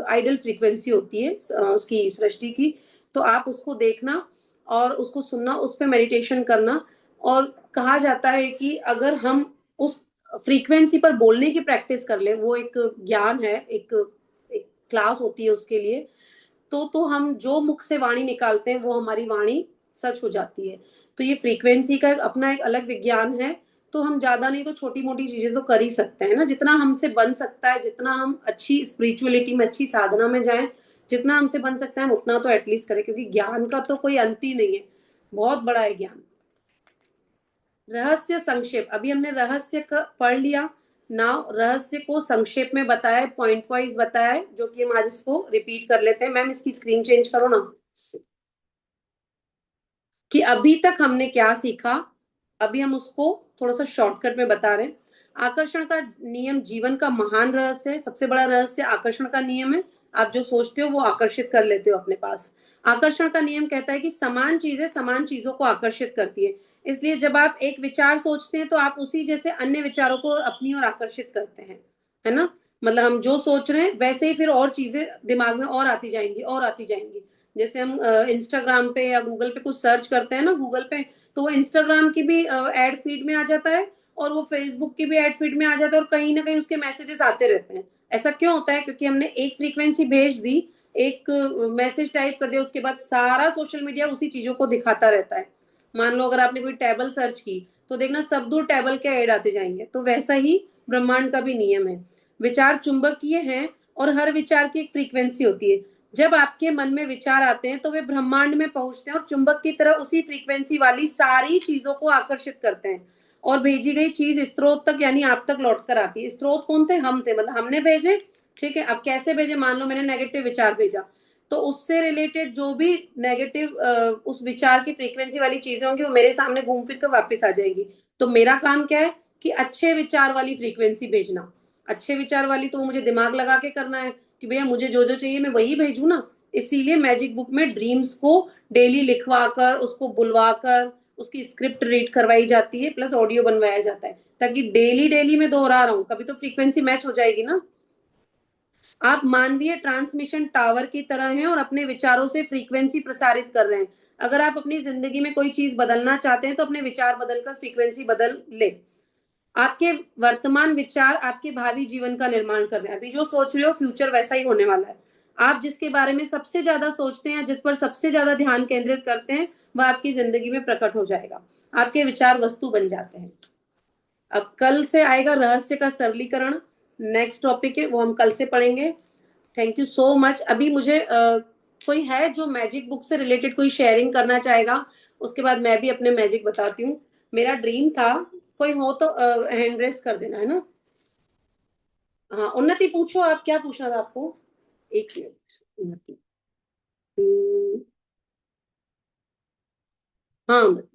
[SPEAKER 1] आइडल फ्रीक्वेंसी होती है उसकी सृष्टि की। तो आप उसको देखना और उसको सुनना, उस पर मेडिटेशन करना। और कहा जाता है कि अगर हम उस फ्रीक्वेंसी पर बोलने की प्रैक्टिस कर ले, वो एक ज्ञान है, एक क्लास होती है उसके लिए। तो हम जो मुख से वाणी निकालते हैं वो हमारी वाणी सच हो जाती है। तो ये फ्रीक्वेंसी का अपना एक अलग विज्ञान है। तो हम ज्यादा नहीं तो छोटी मोटी चीजें तो कर ही सकते हैं ना, जितना हमसे बन सकता है, जितना हम अच्छी स्पिरिचुअलिटी में, अच्छी साधना में जाएं, जितना हमसे बन सकता है हम उतना तो एटलीस्ट करें, क्योंकि ज्ञान का तो कोई अंत ही नहीं है, बहुत बड़ा है ज्ञान। रहस्य संक्षेप, अभी हमने रहस्य का पढ़ लिया। नाउ रहस्य को संक्षेप में बताया, पॉइंट वाइज बताया, जो कि हम आज इसको रिपीट कर लेते हैं। मैम इसकी स्क्रीन चेंज करो ना, कि अभी तक हमने क्या सीखा। अभी हम उसको थोड़ा सा शॉर्टकट में बता रहे हैं। आकर्षण का नियम जीवन का महान रहस्य है। सबसे बड़ा रहस्य आकर्षण का नियम है। आप जो सोचते हो वो आकर्षित कर लेते हो अपने पास। आकर्षण का नियम कहता है कि समान चीजें समान चीजों को आकर्षित करती है। इसलिए जब आप एक विचार सोचते हैं तो आप उसी जैसे अन्य विचारों को अपनी ओर आकर्षित करते हैं, है ना। मतलब हम जो सोच रहे हैं वैसे ही फिर और चीजें दिमाग में और आती जाएंगी और आती जाएंगी। जैसे हम इंस्टाग्राम पे या गूगल पे कुछ सर्च करते हैं ना, गूगल पे, तो वो इंस्टाग्राम की भी एड फीड में आ जाता है और वो फेसबुक की भी एड फीड में आ जाता है, और कहीं ना कहीं उसके मैसेजेस आते रहते हैं। ऐसा क्यों होता है? क्योंकि हमने एक फ्रीक्वेंसी भेज दी, एक मैसेज टाइप कर दिया, उसके बाद सारा सोशल मीडिया उसी चीजों को दिखाता रहता है। मान लो अगर आपने कोई टेबल सर्च की तो देखना सब दूर टेबल के ऐड आते जाएंगे। तो वैसा ही ब्रह्मांड का भी नियम है। विचार चुंबकीय हैं और हर विचार की एक फ्रीक्वेंसी होती है। जब आपके मन में विचार आते हैं तो वे ब्रह्मांड में पहुंचते हैं और चुंबक की तरह उसी फ्रीक्वेंसी वाली सारी चीजों को आकर्षित करते हैं, और भेजी गई चीज स्रोत तक यानी आप तक लौट कर आती है। स्रोत कौन थे? हम थे, मतलब हमने भेजे। ठीक है, अब कैसे भेजे? मान लो मैंने नेगेटिव विचार भेजा, तो उससे रिलेटेड जो भी नेगेटिव उस विचार की फ्रीक्वेंसी वाली चीजें होंगी वो मेरे सामने घूम फिर कर वापस आ जाएगी। तो मेरा काम क्या है कि अच्छे विचार वाली फ्रीक्वेंसी भेजना। अच्छे विचार वाली तो मुझे दिमाग लगा के करना है कि भैया मुझे जो जो चाहिए मैं वही भेजू ना। इसीलिए मैजिक बुक में ड्रीम्स को डेली लिखवा कर, उसको बुलवा कर, उसकी स्क्रिप्ट रीड करवाई जाती है, प्लस ऑडियो बनवाया जाता है, ताकि डेली डेली मैं दोहरा रहा हूँ, कभी तो फ्रीक्वेंसी मैच हो जाएगी ना। आप मानवीय ट्रांसमिशन टावर की तरह हैं और अपने विचारों से फ्रीक्वेंसी प्रसारित कर रहे हैं। अगर आप अपनी जिंदगी में कोई चीज बदलना चाहते हैं तो अपने विचार बदलकर फ्रीक्वेंसी बदल ले। आपके वर्तमान विचार आपके भावी जीवन का निर्माण कर रहे हैं। अभी जो सोच रहे हो फ्यूचर वैसा ही होने वाला है। आप जिसके बारे में सबसे ज्यादा सोचते हैं, जिस पर सबसे ज्यादा ध्यान केंद्रित करते हैं, वह आपकी जिंदगी में प्रकट हो जाएगा। आपके विचार वस्तु बन जाते हैं। अब कल से आएगा रहस्य का सरलीकरण। नेक्स्ट टॉपिक है, वो हम कल से पढ़ेंगे। Thank you so much. अभी मुझे कोई है जो मैजिक बुक से रिलेटेड कोई शेयरिंग करना चाहेगा? उसके बाद मैं भी अपने मैजिक बताती हूँ। मेरा ड्रीम था, कोई हो तो हैंड रेस कर देना, है ना। हाँ उन्नति पूछो, आप क्या पूछना था आपको? एक मिनट उन्नति। हम्म, हाँ उन्नति।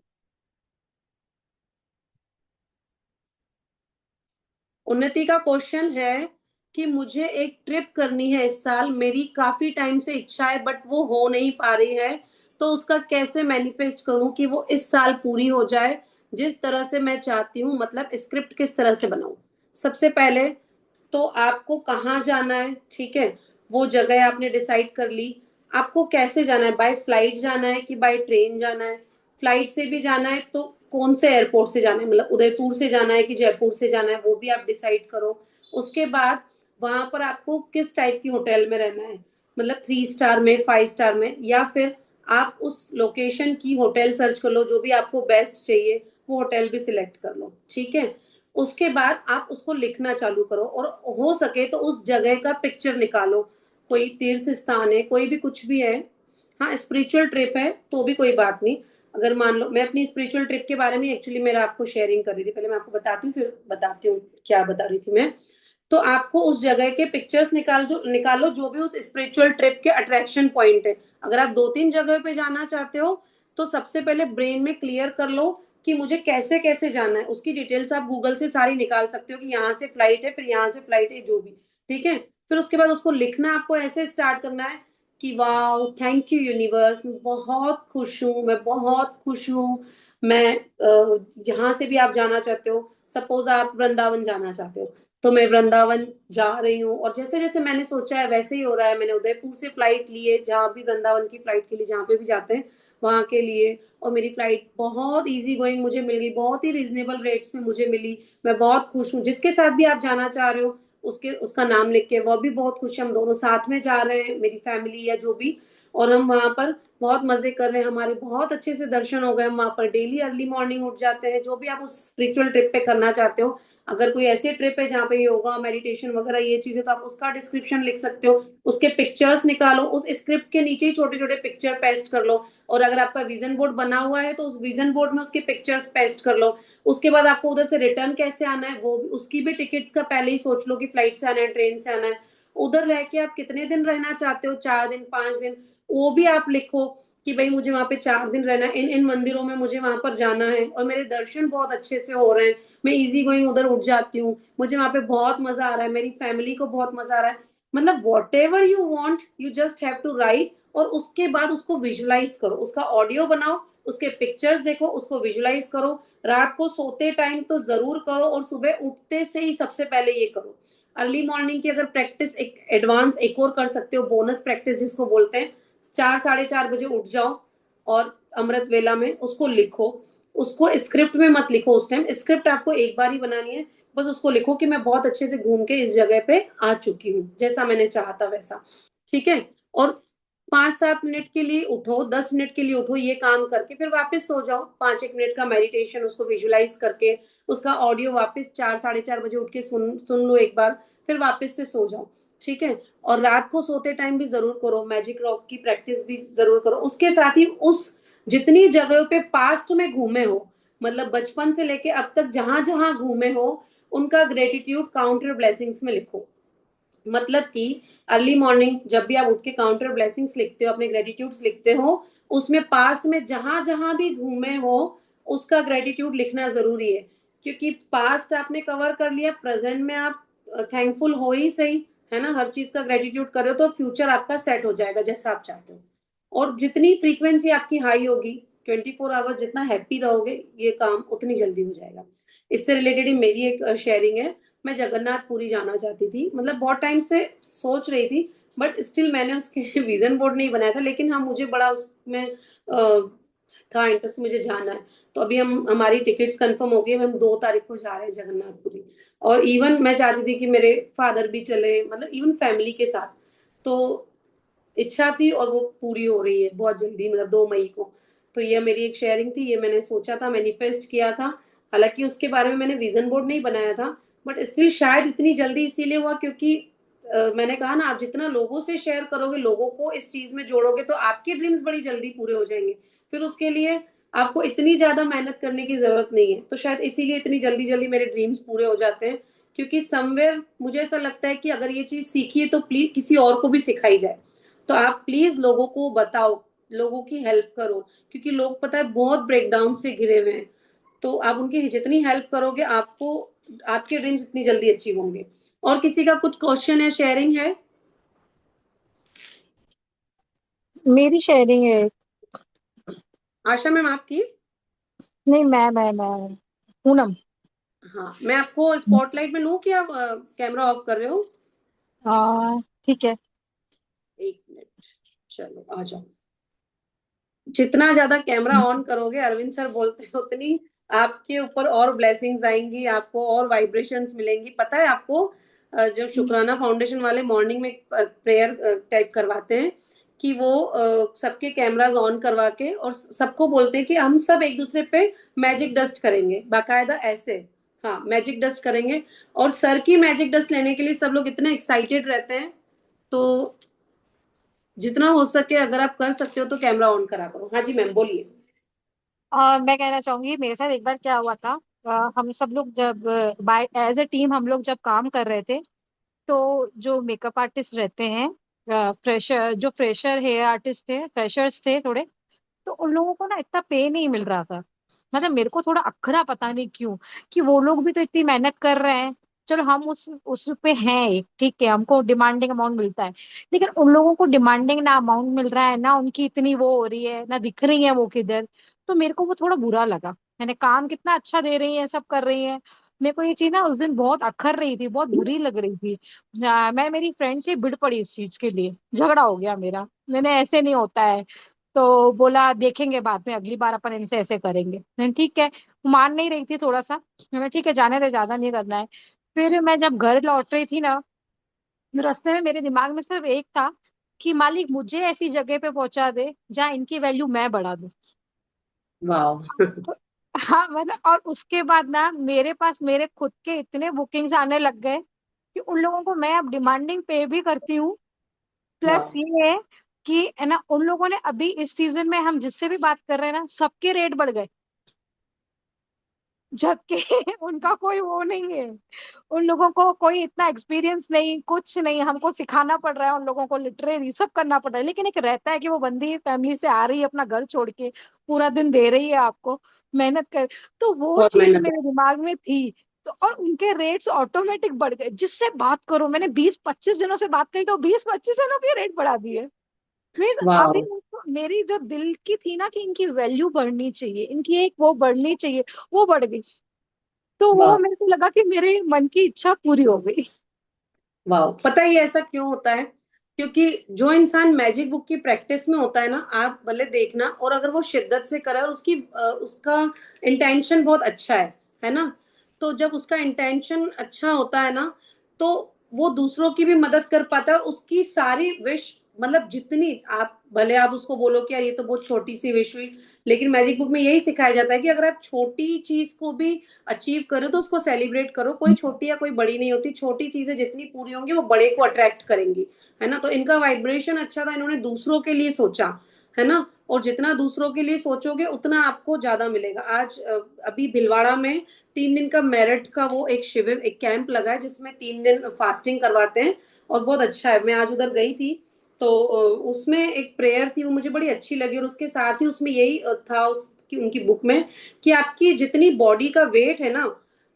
[SPEAKER 1] उन्नति का क्वेश्चन है कि मुझे एक ट्रिप करनी है इस साल, मेरी काफी टाइम से इच्छा है बट वो हो नहीं पा रही है। तो उसका कैसे मैनिफेस्ट करूं कि वो इस साल पूरी हो जाए जिस तरह से मैं चाहती हूँ, मतलब स्क्रिप्ट किस तरह से बनाऊं। सबसे पहले तो आपको कहाँ जाना है, ठीक है, वो जगह आपने डिसाइड कर ली। आपको कैसे जाना है, बाय फ्लाइट जाना है कि बाय ट्रेन जाना है? फ्लाइट से भी जाना है तो कौन से एयरपोर्ट से जाना है, मतलब उदयपुर से जाना है कि जयपुर से जाना है, वो भी आप डिसाइड करो। उसके बाद वहां पर आपको किस टाइप की होटल में रहना है, मतलब 3 स्टार में, 5 स्टार में, या फिर आप उस लोकेशन की होटल सर्च कर लो, जो भी आपको बेस्ट चाहिए वो होटल भी सिलेक्ट कर लो, ठीक है। उसके बाद आप उसको लिखना चालू करो और हो सके तो उस जगह का पिक्चर निकालो। कोई तीर्थ स्थान है, कोई भी कुछ भी है। हाँ स्पिरिचुअल ट्रिप है तो भी कोई बात नहीं। अगर मान लो मैं अपनी स्पिरिचुअल ट्रिप के बारे में एक्चुअली मेरा आपको शेयरिंग कर रही थी, पहले मैं आपको बताती हूँ फिर बताती हूँ क्या बता रही थी मैं। तो आपको उस जगह के पिक्चर्स निकालो जो भी उस स्पिरिचुअल ट्रिप के अट्रैक्शन पॉइंट है। अगर आप 2-3 जगह पे जाना चाहते हो तो सबसे पहले ब्रेन में क्लियर कर लो कि मुझे कैसे कैसे जाना है। उसकी डिटेल्स आप गूगल से सारी निकाल सकते हो कि यहाँ से फ्लाइट है, फिर यहाँ से फ्लाइट है, जो भी। ठीक है। फिर उसके बाद उसको लिखना आपको ऐसे स्टार्ट करना है कि वाह, थैंक यू यूनिवर्स, मैं बहुत खुश हूँ, मैं बहुत खुश हूँ। मैं जहां से भी आप जाना चाहते हो, सपोज आप वृंदावन जाना चाहते हो, तो मैं वृंदावन जा रही हूँ, और जैसे जैसे मैंने सोचा है वैसे ही हो रहा है। मैंने उदयपुर से फ्लाइट ली है, जहाँ भी वृंदावन की फ्लाइट के लिए जहाँ पे भी जाते हैं वहां के लिए, और मेरी फ्लाइट बहुत इजी गोइंग मुझे मिल गई, बहुत ही रीजनेबल रेट्स में मुझे मिली। मैं बहुत खुश हूँ। जिसके साथ भी आप जाना चाह रहे हो उसके उसका नाम लिख के, वह भी बहुत खुश है, हम दोनों साथ में जा रहे हैं, मेरी फैमिली या जो भी। और हम वहां पर बहुत मजे कर रहे हैं, हमारे बहुत अच्छे से दर्शन हो गए। हम वहां पर डेली अर्ली मॉर्निंग उठ जाते हैं, जो भी आप उस स्पिरिचुअल ट्रिप पे करना चाहते हो। अगर कोई ऐसी ट्रिप है जहाँ पे योगा मेडिटेशन वगैरह ये चीजें, तो आप उसका डिस्क्रिप्शन लिख सकते हो, उसके पिक्चर्स निकालो, उस स्क्रिप्ट के नीचे ही छोटे छोटे पिक्चर पेस्ट कर लो। और अगर आपका विजन बोर्ड बना हुआ है तो उस विजन बोर्ड में उसके पिक्चर्स पेस्ट कर लो। उसके बाद आपको उधर से रिटर्न कैसे आना है वो भी, उसकी भी टिकट्स का पहले ही सोच लो कि फ्लाइट से आना है, ट्रेन से आना है। उधर रह के आप कितने दिन रहना चाहते हो, 4 दिन 5 दिन, वो भी आप लिखो कि भाई मुझे वहां पे 4 दिन रहना है, इन इन मंदिरों में मुझे वहां पर जाना है, और मेरे दर्शन बहुत अच्छे से हो रहे हैं, मैं इजी गोइंग उधर उठ जाती हूँ, मुझे वहां पे बहुत मजा आ रहा है, मेरी फैमिली को बहुत मजा आ रहा है। मतलब whatever you want, you just have to write. और उसके बाद उसको विजुलाइज करो, उसका ऑडियो बनाओ, उसके पिक्चर्स देखो, उसको विजुलाइज करो। रात को सोते टाइम तो जरूर करो, और सुबह उठते से ही सबसे पहले ये करो। अर्ली मॉर्निंग की अगर प्रैक्टिस एक एडवांस एक और कर सकते हो, बोनस प्रैक्टिस जिसको बोलते हैं, 4 साढ़े 4 बजे उठ जाओ और अमृत वेला में उसको लिखो। उसको स्क्रिप्ट में मत लिखो, उस टाइम स्क्रिप्ट आपको एक बार ही बनानी है। बस उसको लिखो कि मैं बहुत अच्छे से घूम के इस जगह पे आ चुकी हूँ, जैसा मैंने चाहा था वैसा। ठीक है। और 5-7 मिनट के लिए उठो, 10 मिनट के लिए उठो, ये काम करके फिर वापस सो जाओ, 5-1 मिनट का मेडिटेशन उसको विजुलाइज करके, उसका ऑडियो वापस 4 साढ़े 4 बजे उठ के सुन सुन लो एक बार, फिर वापस से सो जाओ। ठीक है। और रात को सोते टाइम भी जरूर करो, मैजिक रॉक की प्रैक्टिस भी जरूर करो। उसके साथ ही उस जितनी जगहों पे पास्ट में घूमे हो, मतलब बचपन से लेके अब तक जहां जहां घूमे हो, उनका ग्रेटिट्यूड काउंटर ब्लेसिंग्स में लिखो। मतलब कि अर्ली मॉर्निंग जब भी आप उठ के काउंटर ब्लेसिंग्स लिखते हो, अपने ग्रेटिट्यूड्स लिखते हो, उसमें पास्ट में जहां जहां भी घूमे हो उसका ग्रेटिट्यूड लिखना जरूरी है। क्योंकि पास्ट आपने कवर कर लिया, प्रेजेंट में आप थैंकफुल हो ही सही, है ना, हर चीज का ग्रेटिट्यूड करो तो फ्यूचर आपका सेट हो जाएगा जैसा आप चाहते हो। और जितनी फ्रीक्वेंसी आपकी हाई होगी, 24 आवर्स जितना हैप्पी रहोगे, ये काम उतनी जल्दी हो जाएगा। इससे रिलेटेड ही मेरी एक शेयरिंग है। मैं जगन्नाथपुरी जाना चाहती थी, मतलब बहुत टाइम से सोच रही थी, बट स्टिल मैंने उसके विजन बोर्ड नहीं बनाया था। लेकिन हाँ, मुझे बड़ा उसमें था इंटरेस्ट, मुझे जाना है। तो अभी हम हमारी टिकट्स कंफर्म हो गई, हम 2 तारीख को जा रहे हैं जगन्नाथपुरी। और इवन मैं चाहती थी कि मेरे फादर भी चले, मतलब इवन फैमिली के साथ। तो इच्छा थी और वो पूरी हो रही है बहुत जल्दी, मतलब 2 मई को। तो ये मेरी एक शेयरिंग थी, ये मैंने सोचा था, मैनिफेस्ट किया था। हालांकि उसके बारे में मैंने विजन बोर्ड नहीं बनाया था, बट स्टिल शायद इतनी जल्दी इसीलिए हुआ क्योंकि मैंने कहा ना, आप जितना लोगों से शेयर करोगे, लोगों को इस चीज में जोड़ोगे, तो आपके ड्रीम्स बड़ी जल्दी पूरे हो जाएंगे। फिर उसके लिए आपको इतनी ज्यादा मेहनत करने की जरूरत नहीं है। तो शायद इसीलिए इतनी जल्दी जल्दी मेरे ड्रीम्स पूरे हो जाते हैं। क्योंकि समवेयर मुझे ऐसा लगता है कि अगर ये चीज सीखी है तो प्लीज किसी और को भी सिखाई जाए। तो आप प्लीज लोगों को बताओ, लोगों की हेल्प करो। क्योंकि लोग पता है बहुत ब्रेकडाउन से घिरे हुए हैं। तो आप उनकी जितनी हेल्प करोगे, आपको आपके ड्रीम्स इतनी जल्दी अचीव होंगे। और किसी का कुछ क्वेश्चन है, शेयरिंग है?
[SPEAKER 2] मेरी शेयरिंग है।
[SPEAKER 1] आशा मैम आपकी?
[SPEAKER 2] नहीं, मैं पूनम।
[SPEAKER 1] हाँ, मैं आपको स्पॉटलाइट में लूँ कि आप कैमरा ऑफ कर रहे हो?
[SPEAKER 2] ठीक है।
[SPEAKER 1] 1 मिनट, चलो आ जाओ। जितना ज्यादा कैमरा ऑन करोगे, अरविंद सर बोलते हैं, उतनी आपके ऊपर और ब्लेसिंग्स आएंगी, आपको और वाइब्रेशंस मिलेंगी। पता है आपको, जब शुक्राना फाउंडेशन वाले मॉर्निंग में प्रेयर टाइप करवाते हैं, कि वो सबके कैमरास ऑन करवा के और सबको बोलते हैं कि हम सब एक दूसरे पे मैजिक डस्ट करेंगे, बाकायदा ऐसे। हाँ, मैजिक डस्ट करेंगे। और सर की मैजिक डस्ट लेने के लिए सब लोग इतने एक्साइटेड रहते हैं। तो जितना हो सके अगर आप कर सकते हो तो कैमरा ऑन करा करो। हाँ जी मैम, बोलिए।
[SPEAKER 2] मैं कहना चाहूंगी, मेरे साथ एक बार क्या हुआ था। हम सब लोग जब बाय एज ए टीम हम लोग जब काम कर रहे थे, तो जो मेकअप आर्टिस्ट रहते हैं, फ्रेशर, जो फ्रेशर हेयर आर्टिस्ट थे, फ्रेशर्स थे थोड़े, तो उन लोगों को ना इतना पे नहीं मिल रहा था। मतलब मेरे को थोड़ा अखरा, पता नहीं क्यों, कि वो लोग भी तो इतनी मेहनत कर रहे हैं। चलो हम उस पे हैं एक, ठीक है, हमको डिमांडिंग अमाउंट मिलता है, लेकिन उन लोगों को डिमांडिंग ना अमाउंट मिल रहा है, ना उनकी इतनी वो हो रही है, ना दिख रही है वो किधर। तो मेरे को वो थोड़ा बुरा लगा। मैंने काम कितना अच्छा दे रही है, सब कर रही है, मेरे को ये चीज ना उस दिन बहुत अखर रही थी, बहुत बुरी लग रही थी। मैं मेरी फ्रेंड से भिड़ पड़ी इस चीज के लिए, झगड़ा हो गया मेरा, मैंने ऐसे नहीं होता है। तो बोला देखेंगे बाद में, अगली बार अपन इनसे ऐसे करेंगे। मैंने ठीक है, वो मान नहीं रही थी थोड़ा सा, मैंने ठीक है जाने दे, ज्यादा नहीं करना है। फिर मैं जब घर लौट रही थी ना, रास्ते में मेरे दिमाग में सिर्फ एक था कि मालिक मुझे ऐसी जगह पे पहुंचा दे जहाँ इनकी वैल्यू मैं बढ़ा दूं।
[SPEAKER 1] वाह।
[SPEAKER 2] हाँ मतलब, और उसके बाद ना मेरे पास मेरे खुद के इतने बुकिंग्स आने लग गए कि उन लोगों को मैं अब डिमांडिंग पे भी करती हूँ। प्लस
[SPEAKER 1] वाह।
[SPEAKER 2] ये है कि है ना, उन लोगों ने अभी इस सीजन में हम जिससे भी बात कर रहे हैं ना, सबके रेट बढ़ गए, जबकि उनका कोई वो नहीं है। उन लोगों को कोई इतना एक्सपीरियंस नहीं, कुछ नहीं, हमको सिखाना पड़ रहा है उन लोगों को, लिटरेरी सब करना पड़ रहा है। लेकिन एक रहता है कि वो बंदी फैमिली से आ रही है, अपना घर छोड़ के पूरा दिन दे रही है आपको, मेहनत कर, तो वो
[SPEAKER 1] बहुत
[SPEAKER 2] चीज
[SPEAKER 1] मेहनत
[SPEAKER 2] मेरे दिमाग में थी। तो और उनके रेट्स ऑटोमेटिक बढ़ गए, जिससे बात करो, मैंने 20-25 दिनों से बात करी तो 20-25 जनों के रेट बढ़ा दिए। मीन्स
[SPEAKER 1] है। वाह।
[SPEAKER 2] अभी मेरी जो दिल की थी ना कि इनकी वैल्यू बढ़नी चाहिए, इनकी एक वो बढ़नी चाहिए, वो बढ़ गई। तो वो
[SPEAKER 1] वाह।
[SPEAKER 2] मेरे को लगा कि मेरे मन की इच्छा पूरी हो गई।
[SPEAKER 1] वाह, पता है ये ऐसा क्यों होता है? क्योंकि जो इंसान मैजिक बुक की प्रैक्टिस में होता है ना, आप भले देखना, और अगर वो शिद्दत से करे और उसका इंटेंशन बहुत अच्छा है ना, तो जब उसका इंटेंशन अच्छा होता है ना, तो वो दूसरों की भी मदद कर पाता है, और उसकी सारी विश, मतलब जितनी आप, भले आप उसको बोलो कि यार ये तो बहुत छोटी सी विश हुई, लेकिन मैजिक बुक में यही सिखाया जाता है कि अगर आप छोटी चीज को भी अचीव करो तो उसको सेलिब्रेट करो। कोई छोटी या कोई बड़ी नहीं होती, छोटी चीजें जितनी पूरी होंगी वो बड़े को अट्रैक्ट करेंगी, है ना। तो इनका वाइब्रेशन अच्छा था, इन्होंने दूसरों के लिए सोचा, है ना। और जितना दूसरों के लिए सोचोगे उतना आपको ज्यादा मिलेगा। आज अभी भिलवाड़ा में 3 दिन का मेरिट का वो एक शिविर, एक कैंप लगा है, जिसमें 3 दिन फास्टिंग करवाते हैं, और बहुत अच्छा है। मैं आज उधर गई थी, तो उसमें एक प्रेयर थी, वो मुझे बड़ी अच्छी लगी, और उसके साथ ही उसमें यही था उसकी, उनकी बुक में, कि आपकी जितनी बॉडी का वेट है ना,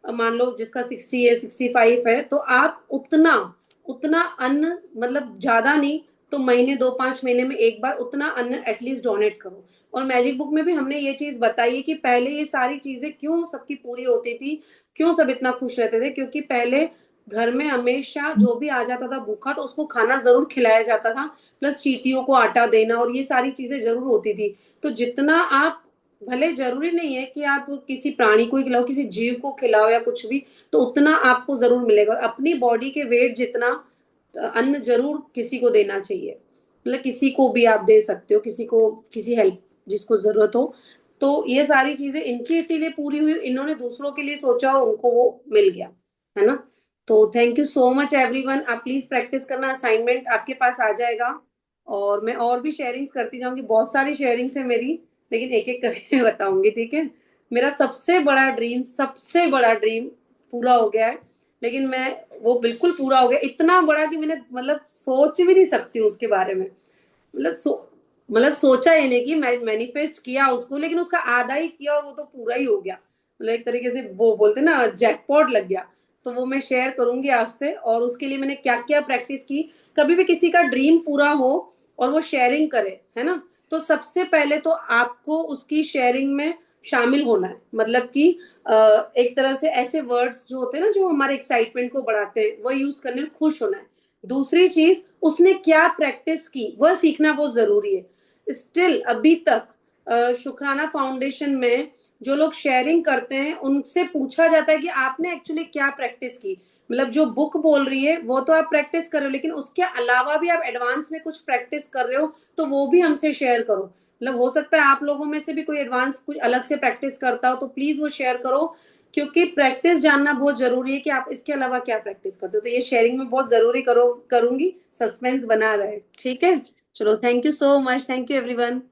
[SPEAKER 1] मान लो जिसका 60 है, 65 है, तो आप उतना उतना अन्न, मतलब ज्यादा नहीं तो महीने 2-5 महीने में एक बार उतना अन्न एटलीस्ट डोनेट करो। और मैजिक बुक में भी हमने ये चीज बताई है कि पहले ये सारी चीजें क्यों सबकी पूरी होती थी, क्यों सब इतना खुश रहते थे, क्योंकि पहले घर में हमेशा जो भी आ जाता था भूखा तो उसको खाना जरूर खिलाया जाता था, प्लस चींटियों को आटा देना, और ये सारी चीजें जरूर होती थी। तो जितना आप, भले जरूरी नहीं है कि आप किसी प्राणी को ही खिलाओ, किसी जीव को खिलाओ या कुछ भी, तो उतना आपको जरूर मिलेगा। और अपनी बॉडी के वेट जितना अन्न जरूर किसी को देना चाहिए, मतलब किसी को भी आप दे सकते हो, किसी को, किसी हेल्प जिसको जरूरत हो। तो ये सारी चीजें इनकी इसीलिए पूरी हुई, इन्होंने दूसरों के लिए सोचा और उनको वो मिल गया, है ना। तो thank you so much everyone, आप प्लीज प्रैक्टिस करना, असाइनमेंट आपके पास आ जाएगा। और मैं और भी शेयरिंग्स करती जाऊंगी, बहुत सारी शेयरिंग्स है मेरी, लेकिन एक एक करके बताऊंगी, ठीक है। मेरा सबसे बड़ा ड्रीम पूरा हो गया है, लेकिन मैं, वो बिल्कुल पूरा हो गया, इतना बड़ा कि मैंने, मतलब सोच भी नहीं सकती हूँ उसके बारे में। मतलब मतलब सोचा ही नहीं कि मैं मैनिफेस्ट किया उसको, लेकिन उसका आधा ही किया और वो तो पूरा ही हो गया। मतलब एक तरीके से वो बोलते ना, जैकपॉट लग गया। तो वो मैं शेयर करूंगी आपसे, और उसके लिए मैंने क्या क्या प्रैक्टिस की। कभी भी किसी का ड्रीम पूरा हो और वो शेयरिंग करे, है ना, तो सबसे पहले तो आपको उसकी शेयरिंग में शामिल होना है। मतलब कि एक तरह से ऐसे वर्ड्स जो होते हैं ना, जो हमारे एक्साइटमेंट को बढ़ाते हैं, वो यूज करने में खुश होना है। दूसरी चीज, उसने क्या प्रैक्टिस की वह सीखना बहुत जरूरी है। स्टिल अभी तक शुक्राना फाउंडेशन में जो लोग शेयरिंग करते हैं उनसे पूछा जाता है कि आपने एक्चुअली क्या प्रैक्टिस की। मतलब जो बुक बोल रही है वो तो आप प्रैक्टिस कर रहे हो, लेकिन उसके अलावा भी आप एडवांस में कुछ प्रैक्टिस कर रहे हो, तो वो भी हमसे शेयर करो। मतलब हो सकता है आप लोगों में से भी कोई एडवांस कुछ अलग से प्रैक्टिस करता हो, तो प्लीज वो शेयर करो, क्योंकि प्रैक्टिस जानना बहुत जरूरी है कि आप इसके अलावा क्या प्रैक्टिस करते हो। तो ये शेयरिंग में बहुत जरूरी करूंगी, सस्पेंस बना रहे, ठीक है। चलो, thank you so much, thank you everyone.